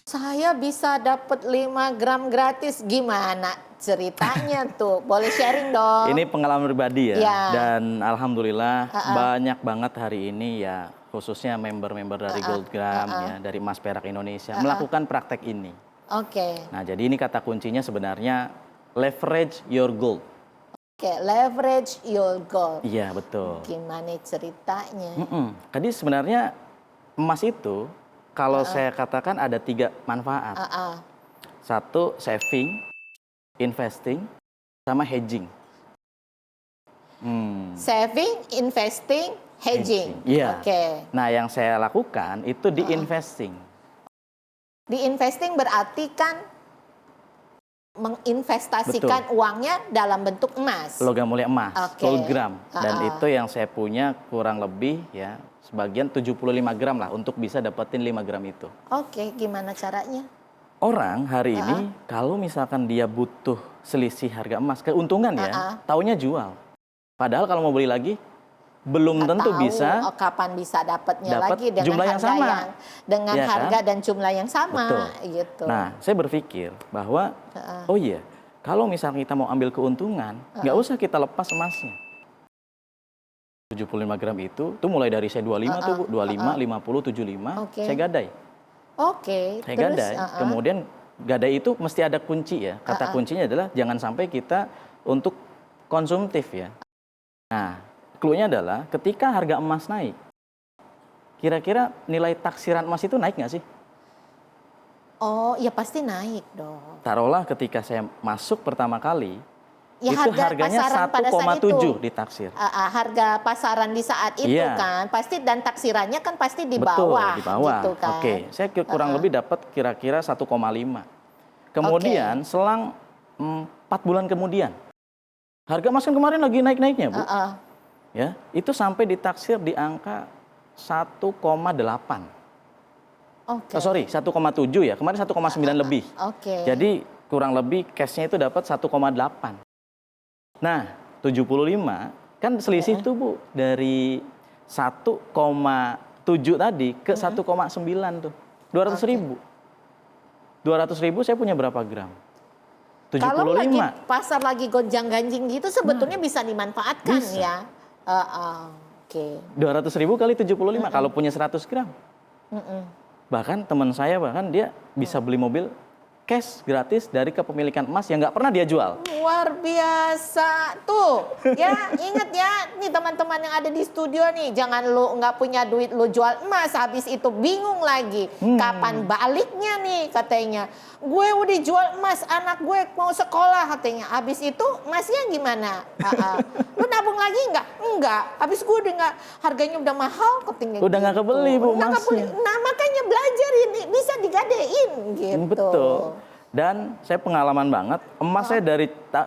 Saya bisa dapat 5 gram gratis, gimana ceritanya tuh? Boleh sharing dong? Ini pengalaman pribadi ya, Ya. dan alhamdulillah banyak banget hari ini ya, khususnya member-member dari Goldgram ya, dari Emas Perak Indonesia melakukan praktek ini. Oke. Nah, jadi ini kata kuncinya sebenarnya leverage your gold. Oke, leverage your gold. Iya, betul. Gimana ceritanya? Jadi sebenarnya emas itu kalau saya katakan ada 3 manfaat. Satu, saving, investing, sama hedging. Saving, investing, hedging. Iya. Oke. Nah, yang saya lakukan itu di investing. Di investing berarti kan menginvestasikan uangnya dalam bentuk emas. Logam mulia emas, Oke. Goldgram. Dan itu yang saya punya kurang lebih ya, sebagian 75 gram lah untuk bisa dapetin 5 gram itu. Oke, gimana caranya? Orang hari ini kalau misalkan dia butuh selisih harga emas, keuntungan ya, taunya jual. Padahal kalau mau beli lagi, belum tentu bisa kapan bisa dapatnya dapat lagi dengan jumlah yang harga sama. dengan Ya harga kan? dan jumlah yang sama. Betul. Gitu. Nah, saya berpikir bahwa oh iya, kalau misalnya kita mau ambil keuntungan, nggak usah kita lepas emasnya. 75 gram itu tuh mulai dari saya 25 tuh Bu, 25, 50, 75, saya gadai. Oke. Saya Terus, gadai. Kemudian gadai itu mesti ada kunci ya. Kata kuncinya adalah jangan sampai kita untuk konsumtif ya. Nah, clue-nya adalah ketika harga emas naik, kira-kira nilai taksiran emas itu naik nggak sih? Oh, ya pasti naik dong. Taruhlah ketika saya masuk pertama kali, Ya, itu harga harganya pasaran pada saat 1,7 ditaksir. Harga pasaran di saat itu kan pasti, dan taksirannya kan pasti di bawah. Betul, di bawah. Gitu kan. Oke, saya kurang lebih dapat kira-kira 1,5. Kemudian selang 4 bulan kemudian, harga emas kan kemarin lagi naik-naiknya Bu. Ya, itu sampai ditaksir di angka 1,8. Sorry, 1,7 ya. Kemarin 1,9 lebih. Jadi kurang lebih cash-nya itu dapat 1,8. Nah, 75 kan selisih tuh Bu dari 1,7 tadi ke 1,9 tuh. 200 ribu. 200 ribu saya punya berapa gram? 75. Kalau lagi pasar lagi gonjang-ganjing gitu sebetulnya bisa dimanfaatkan ya. Oke. 200 ribu kali 75 kalau punya 100 gram. Bahkan teman saya dia bisa beli mobil cash gratis dari kepemilikan emas yang nggak pernah dia jual. Luar biasa. Tuh, ya ingat ya, nih teman-teman yang ada di studio nih, jangan lu nggak punya duit lu jual emas, habis itu bingung lagi. Kapan baliknya nih katanya. Gue udah jual emas, anak gue mau sekolah katanya. Habis itu emasnya gimana? Lu nabung lagi nggak? Enggak. Habis gue udah nggak, harganya udah mahal katanya. Udah nggak kebeli Bu emasnya. Nah makanya belajar ini, bisa digadein gitu. Betul. Dan saya pengalaman banget, emas saya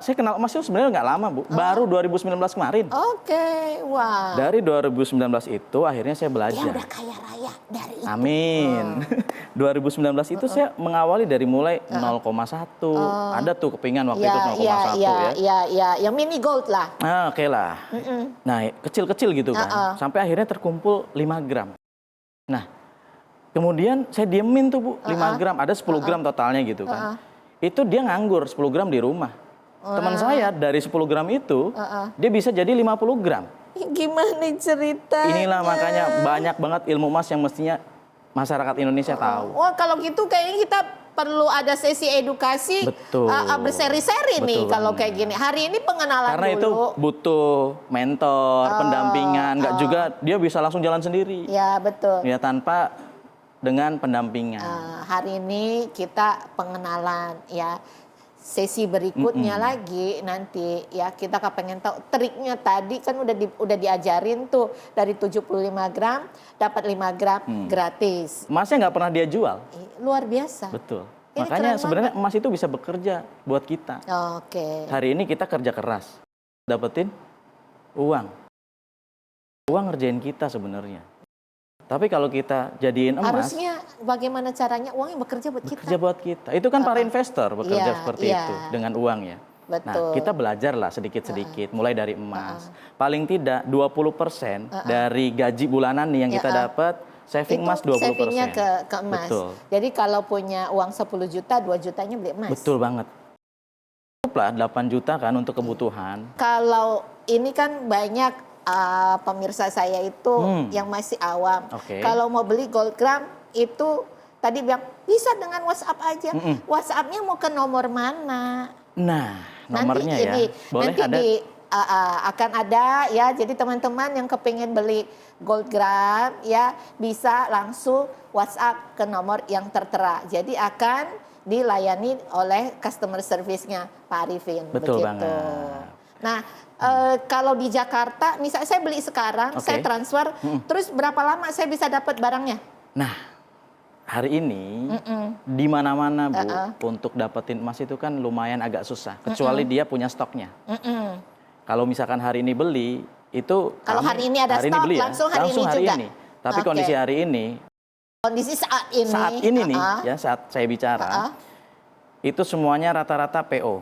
saya kenal emas itu sebenarnya nggak lama Bu, baru 2019 kemarin. Oke, wah. Dari 2019 itu akhirnya saya belajar. Dia udah kaya raya dari itu. Amin. 2019 itu saya mengawali dari mulai 0,1. Ada tuh kepingan waktu itu 0,1 ya. Iya, yang mini gold lah. Nah, oke lah. Nah, kecil-kecil gitu kan. Sampai akhirnya terkumpul 5 gram. Nah, kemudian saya diemin tuh Bu, 5 gram, ada 10 gram totalnya gitu kan. Itu dia nganggur 10 gram di rumah. Teman saya dari 10 gram itu, dia bisa jadi 50 gram. Gimana ceritanya? Inilah makanya banyak banget ilmu emas yang mestinya masyarakat Indonesia tahu. Wah, kalau gitu kayaknya kita perlu ada sesi edukasi. Betul. Berseri-seri nih kalau kayak gini. Hari ini pengenalan karena dulu. itu butuh mentor, pendampingan, nggak juga dia bisa langsung jalan sendiri. Ya, betul. Ya tanpa dengan pendampingan. Hari ini kita pengenalan ya. Sesi berikutnya lagi nanti ya kita pengen tahu triknya tadi kan udah diajarin tuh dari 75 gram dapat 5 gram gratis. Emasnya nggak pernah dia jual. Luar biasa. Betul. Ini makanya sebenarnya emas itu bisa bekerja buat kita. Oke. Hari ini kita kerja keras, dapetin uang. Uang ngerjain kita sebenarnya. Tapi kalau kita jadiin emas, harusnya bagaimana caranya uangnya bekerja buat kita? Bekerja buat kita. Itu kan para investor bekerja seperti itu dengan uang ya. Betul. Nah, kita belajarlah sedikit-sedikit mulai dari emas. Paling tidak 20% dari gaji bulanan nih yang kita dapat saving Itu emas 20%. savingnya ke emas. Betul. Jadi kalau punya uang 10 juta, 2 jutanya beli emas. Betul banget. Cukup lah 8 juta kan untuk kebutuhan. Kalau ini kan banyak pemirsa saya itu yang masih awam. Oke. Kalau mau beli gold gram itu tadi bilang bisa dengan WhatsApp aja. WhatsApp-nya mau ke nomor mana? Nah, nomornya nanti ya. ini, Boleh nanti ada. akan ada ya. Jadi teman-teman yang kepingin beli gold gram ya bisa langsung WhatsApp ke nomor yang tertera. Jadi akan dilayani oleh customer service-nya Pak Arifin. Betul begitu. banget. Nah, kalau di Jakarta, misalnya saya beli sekarang, Oke. saya transfer, terus berapa lama saya bisa dapat barangnya? Nah, hari ini di mana-mana Bu, untuk dapetin emas itu kan lumayan agak susah, kecuali dia punya stoknya. Kalau misalkan hari ini beli, itu Kalau hari ini ada stok, beli ya, langsung hari ini juga? Tapi Oke. kondisi hari ini, Kondisi saat ini. nih, ya saat saya bicara, itu semuanya rata-rata PO.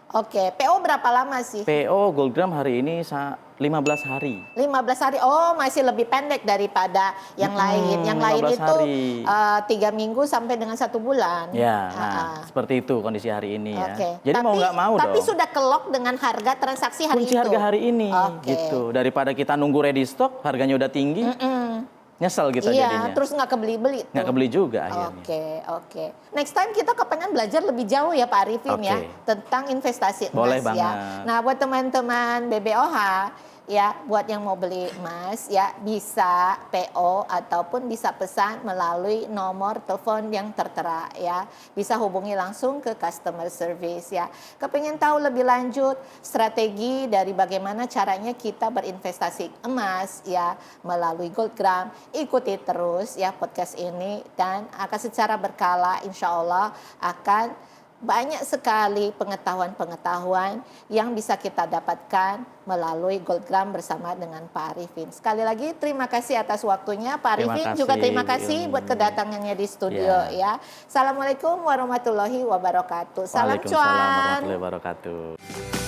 Oke, PO berapa lama sih? PO gold gram hari ini 15 hari. 15 hari. Oh, masih lebih pendek daripada yang lain. Yang lain 15 itu hari. 3 minggu sampai dengan 1 bulan. Ya, nah, seperti itu kondisi hari ini ya. Oke. Jadi mau nggak mau tapi dong. sudah kelok dengan harga transaksi hari Kunci itu. harga hari ini Oke. gitu. Daripada kita nunggu ready stock, harganya udah tinggi, nyesel kita Iya, jadinya. terus nggak kebeli-beli tuh. Nggak kebeli juga akhirnya. Oke. Next time kita kepengen belajar lebih jauh ya Pak Arifin ya. Oke. Tentang investasi emas Boleh ya. banget. Nah buat teman-teman BBOH ya, buat yang mau beli emas ya bisa PO ataupun bisa pesan melalui nomor telepon yang tertera ya. Bisa hubungi langsung ke customer service ya. Kepingin tahu lebih lanjut strategi dari bagaimana caranya kita berinvestasi emas ya melalui gold gram, ikuti terus ya podcast ini dan akan secara berkala insya Allah akan banyak sekali pengetahuan-pengetahuan yang bisa kita dapatkan melalui gold gram bersama dengan Pak Arifin. Sekali lagi terima kasih atas waktunya Pak Terima Arifin. kasih, Juga terima Bu kasih Ilmi. buat kedatangannya di studio ya. Assalamualaikum warahmatullahi wabarakatuh. Salam Waalaikumsalam cuan. warahmatullahi wabarakatuh.